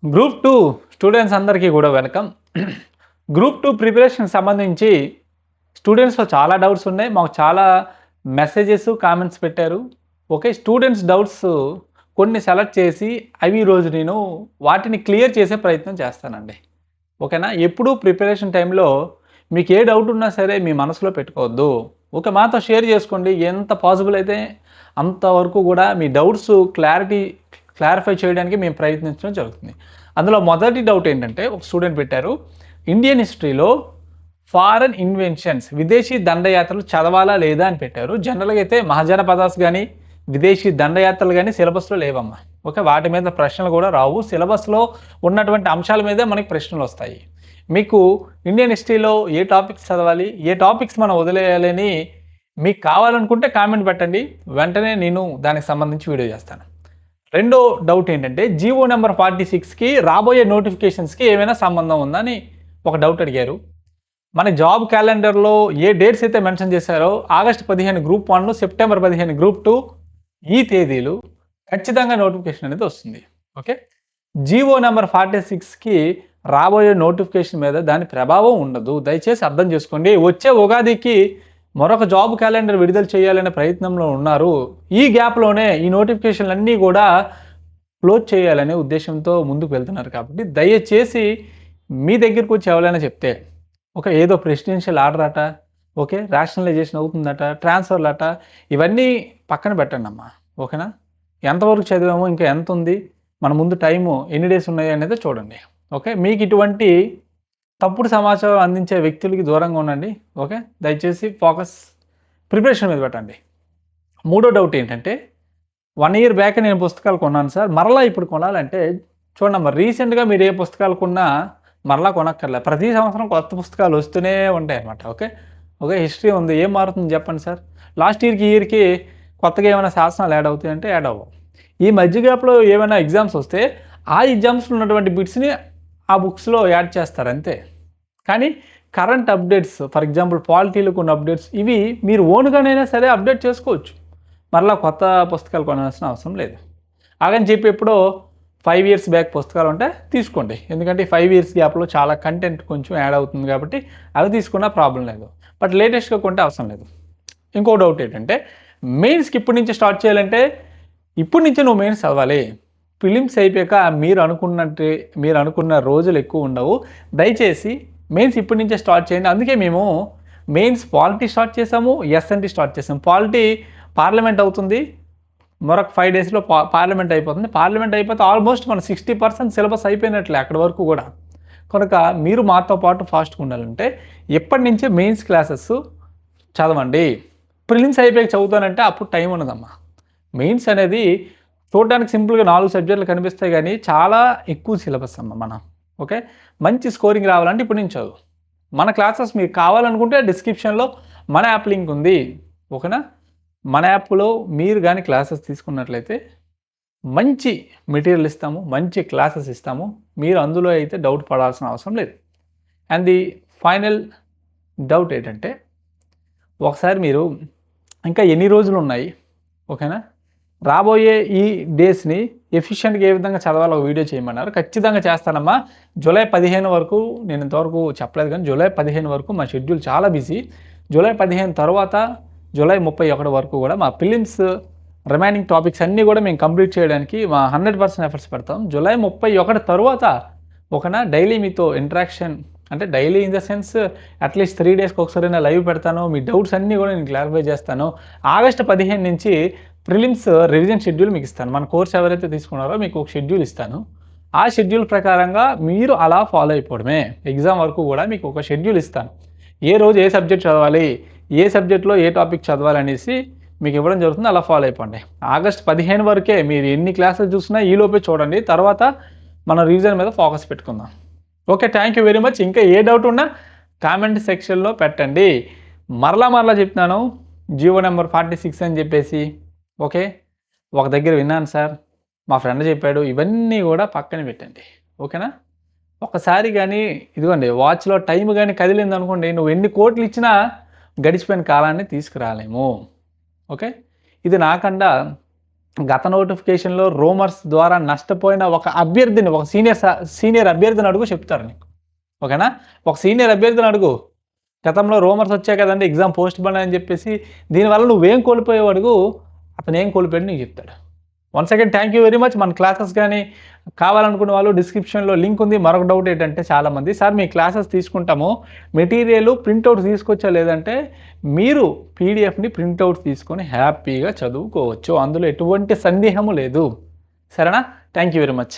Group 2 students అందరికీ కూడా welcome. Group 2 ప్రిపరేషన్‌కి సంబంధించి స్టూడెంట్స్‌లో చాలా డౌట్స్ ఉన్నాయి. మాకు చాలా మెసేజెస్, కామెంట్స్ పెట్టారు. ఓకే. స్టూడెంట్స్ డౌట్స్ కొన్ని సెలెక్ట్ చేసి అవి ఈరోజు నేను వాటిని క్లియర్ చేసే ప్రయత్నం చేస్తానండి. ఓకేనా? ఎప్పుడూ ప్రిపరేషన్ టైంలో మీకు ఏ డౌట్ ఉన్నా సరే మీ మనసులో పెట్టుకోవద్దు. ఓకే. మాతో షేర్ చేసుకోండి. ఎంత పాసిబుల్ అయితే అంతవరకు కూడా మీ డౌట్స్ క్లారిఫై చేయడానికి మేము ప్రయత్నించడం జరుగుతుంది. అందులో మొదటి డౌట్ ఏంటంటే ఒక స్టూడెంట్ పెట్టారు. ఇండియన్ హిస్టరీలో ఫారెన్ ఇన్వెన్షన్స్ విదేశీ దండయాత్రలు చదవాలా లేదా అని పెట్టారు. జనరల్‌గా అయితే మహాజనపదాస్ గాని, విదేశీ దండయాత్రలు గాని సిలబస్‌లో లేవమ్మా. ఓకే. వాటి మీద ప్రశ్నలు కూడా రావు. సిలబస్‌లో ఉన్నటువంటి అంశాల మీదే మనకి ప్రశ్నలొస్తాయి. మీకు ఇండియన్ హిస్టరీలో ఏ టాపిక్స్ చదవాలి, ఏ టాపిక్స్ మనం వదిలేయాలని మీకు కావాలనుకుంటే కామెంట్ పెట్టండి. వెంటనే నేను దానికి సంబంధించి వీడియో చేస్తాను. రెండో డౌట్ ఏంటంటే జీవో నెంబర్ 46కి రాబోయే నోటిఫికేషన్స్‌కి ఏమైనా సంబంధం ఉందా అని ఒక డౌట్ అడిగారు. మన జాబ్ క్యాలెండర్‌లో ఏ డేట్స్ అయితే మెన్షన్ చేశారో ఆగస్టు 15 గ్రూప్ 1, సెప్టెంబర్ 15 గ్రూప్ 2 ఈ తేదీలు ఖచ్చితంగా నోటిఫికేషన్ అనేది వస్తుంది. ఓకే. జీవో నెంబర్ 46కి రాబోయే నోటిఫికేషన్ మీద దాని ప్రభావం ఉండదు. దయచేసి అర్థం చేసుకోండి. వచ్చే ఉగాదికి మరొక జాబ్ క్యాలెండర్ విడుదల చేయాలనే ప్రయత్నంలో ఉన్నారు. ఈ గ్యాప్‌లోనే ఈ నోటిఫికేషన్‌లన్నీ కూడా క్లోజ్ చేయాలనే ఉద్దేశంతో ముందుకు వెళ్తున్నారు కాబట్టి దయచేసి మీ దగ్గరికి వచ్చి ఎవరైనా చెప్తే ఒక ఏదో ప్రెసిడెన్షియల్ ఆర్డర్ అట, ఓకే, రేషనలైజేషన్ అవుతుందట, ట్రాన్స్ఫర్‌లట ఇవన్నీ పక్కన పెట్టండమ్మా. ఓకేనా? ఎంతవరకు చదివామో ఇంకా ఎంతుంది, మన ముందు టైము ఎన్ని డేస్ ఉన్నాయి అనేది చూడండి. ఓకే. మీకు ఇటువంటి తప్పుడు సమాచారం అందించే వ్యక్తులకి దూరంగా ఉండండి. ఓకే. దయచేసి ఫోకస్ ప్రిపరేషన్ మీద పెట్టండి. మూడో డౌట్ ఏంటంటే 1 ఇయర్ బ్యాక్ నేను పుస్తకాలు కొన్నాను సార్. మరలా ఇప్పుడు కొనాలంటే చూడండమ్మా, రీసెంట్‌గా మీరు ఏ పుస్తకాలు కొన్నా మరలా కొనక్కర్లే. ప్రతి సంవత్సరం కొత్త పుస్తకాలు వస్తూనే ఉంటాయన్నమాట. ఓకే. ఓకే. హిస్టరీ ఉంది. ఏం మారుతుంది చెప్పండి సార్? లాస్ట్ ఇయర్‌కి, ఈ ఇయర్‌కి కొత్తగా ఏమైనా శాసనాలు యాడ్ అవుతాయంటే యాడ్ అవ్వవు. ఈ మధ్య గ్యాప్‌లో ఏమైనా ఎగ్జామ్స్ వస్తే ఆ ఎగ్జామ్స్‌లో ఉన్నటువంటి బిట్స్‌ని ఆ బుక్స్‌లో యాడ్ చేస్తారు అంతే. కానీ కరెంట్ అప్డేట్స్ ఫర్ ఎగ్జాంపుల్ పాలిటీలో కొన్ని అప్డేట్స్ ఇవి మీరు ఓన్‌గానైనా సరే అప్డేట్ చేసుకోవచ్చు. మరలా కొత్త పుస్తకాలు కొనాల్సిన అవసరం లేదు. అలాగని చెప్పి ఎప్పుడో 5 ఇయర్స్ బ్యాక్ పుస్తకాలు ఉంటే తీసుకోండి. ఎందుకంటే 5 ఇయర్స్ గ్యాప్‌లో చాలా కంటెంట్ కొంచెం యాడ్ అవుతుంది కాబట్టి అవి తీసుకున్నా ప్రాబ్లమ్ లేదు. బట్ లేటెస్ట్‌గా కొంటే అవసరం లేదు. ఇంకో డౌట్ ఏంటంటే మెయిన్స్‌కి ఇప్పటి నుంచి స్టార్ట్ చేయాలంటే ఇప్పటి నుంచే నువ్వు మెయిన్స్ చదవాలి. ప్రిలిమ్స్ అయిపోయాక మీరు అనుకున్న రోజులు ఎక్కువ ఉండవు. దయచేసి మెయిన్స్ ఇప్పటి నుంచే స్టార్ట్ చేయండి. అందుకే మేము మెయిన్స్ పాలిటీ స్టార్ట్ చేసాము, ఎస్ఎన్టీ స్టార్ట్ చేసాము. పాలిటీ పార్లమెంట్ అవుతుంది. మరొక 5 డేస్‌లో పార్లమెంట్ అయిపోతుంది. పార్లమెంట్ అయిపోతే ఆల్మోస్ట్ మన 60% సిలబస్ అయిపోయినట్లే అక్కడి వరకు కూడా. కనుక మీరు మాతో పాటు ఫాస్ట్‌గా ఉండాలంటే ఇప్పటి నుంచే మెయిన్స్ క్లాసెస్ చదవండి. ప్రిలిమ్స్ అయిపోయాక చదువుతానంటే అప్పుడు టైం ఉండదమ్మా. మెయిన్స్ అనేది చూడడానికి సింపుల్‌గా 4 సబ్జెక్టులు కనిపిస్తాయి గానీ చాలా ఎక్కువ సిలబస్ అమ్మ మనం. ఓకే. మంచి స్కోరింగ్ రావాలంటే ఇప్పటి నుంచి చదువు. మన క్లాసెస్ మీకు కావాలనుకుంటే డిస్క్రిప్షన్‌లో మన యాప్ లింక్ ఉంది. ఓకేనా? మన యాప్‌లో మీరు గాని క్లాసెస్ తీసుకున్నట్లయితే మంచి మెటీరియల్ ఇస్తాము. మంచి క్లాసెస్ ఇస్తాము. మీరు అందులో అయితే డౌట్ పడాల్సిన అవసరం లేదు. అండ్ ది ఫైనల్ డౌట్ ఏంటంటే ఒకసారి మీరు ఇంకా ఎన్ని రోజులున్నాయి, ఓకేనా? రాబోయే ఈ డేస్‌ని ఎఫిషియెంట్‌గా ఏ విధంగా చదవాలో ఒక వీడియో చేయమన్నారు. ఖచ్చితంగా చేస్తానమ్మా. జూలై 15 వరకు నేను ఇంతవరకు చెప్పలేదు కానీ జూలై 15 వరకు మా షెడ్యూల్ చాలా బిజీ. జూలై 15 తర్వాత జూలై 31 వరకు కూడా మా ప్రిలిమ్స్ రిమైనింగ్ టాపిక్స్ అన్నీ కూడా మేము కంప్లీట్ చేయడానికి మా 100% ఎఫర్ట్స్ పెడతాం. జూలై 31 తరువాత ఓకేనా డైలీ మీతో ఇంటరాక్షన్ అంటే daily in the sense at least 3 డేస్‌కి ఒకసారైనా లైవ్ పెడతాను. మీ డౌట్స్ అన్నీ కూడా నేను క్లారిఫై చేస్తాను. ఆగస్టు 15 నుంచి ప్రిలిమ్స్ రివిజన్ షెడ్యూల్ మీకు ఇస్తాను. మన కోర్స్ ఎవరైతే తీసుకున్నారో మీకు ఒక షెడ్యూల్ ఇస్తాను. ఆ షెడ్యూల్ ప్రకారంగా మీరు అలా ఫాలో అయిపోవడమే. ఎగ్జామ్ వరకు కూడా మీకు ఒక షెడ్యూల్ ఇస్తాను. ఏ రోజు ఏ సబ్జెక్ట్ చదవాలి, ఏ సబ్జెక్ట్‌లో ఏ టాపిక్ చదవాలనేసి మీకు ఇవ్వడం జరుగుతుంది. అలా ఫాలో అయిపోండి. ఆగస్టు 15 వరకే మీరు ఎన్ని క్లాసెస్ చూసినా ఈలోపే చూడండి. తర్వాత మనం రివిజన్ మీద ఫోకస్ పెట్టుకుందాం. Okay. Thank you very much. ఇంకా ఏ డౌట్ ఉన్నా కామెంట్ సెక్షన్‌లో పెట్టండి. మరలా చెప్తున్నాను. జీవో నెంబర్ 46 అని చెప్పేసి ఓకే. ఒక దగ్గర విన్నాను సార్, మా ఫ్రెండ్ చెప్పాడు. ఇవన్నీ కూడా పక్కన పెట్టండి. ఓకేనా? ఒక్కసారి గానీ ఇదిగోండి వాచ్‌లో టైమ్ గానీ కదిలిందనుకోండి, నువ్వు ఎన్ని కోట్లు ఇచ్చినా గడిచిపోయిన కాలాన్ని తీసుకురాలేము. ఓకే. ఇది నాకండా గత నోటిఫికేషన్‌లో రూమర్స్ ద్వారా నష్టపోయిన ఒక అభ్యర్థిని, ఒక సీనియర్ అభ్యర్థిని అడుగు చెప్తారు నీకు. ఓకేనా? ఒక సీనియర్ అభ్యర్థిని అడుగు. గతంలో రూమర్స్ వచ్చాయి కదండీ! ఎగ్జామ్ పోస్ట్‌పోన్ అని చెప్పేసి. దీనివల్ల నువ్వేం కోల్పోయావో అడుగు. అతనేం కోల్పోయాడో నీకు చెప్తాడు. Once again thank you very much. మన క్లాసెస్ గాని కావాలనుకునే వాళ్ళు డిస్క్రిప్షన్‌లో లింక్ ఉంది. మరొక డౌట్ ఏంటంటే చాలామంది, సార్ మీ క్లాసెస్ తీసుకుంటాము. మెటీరియల్ ప్రింటౌట్స్ తీసుకొచ్చా లేదంటే మీరు పీడీఎఫ్‌ని ప్రింటౌట్స్ తీసుకొని హ్యాపీగా చదువుకోవచ్చు. అందులో ఎటువంటి సందేహము లేదు. సరేనా? Thank you very much.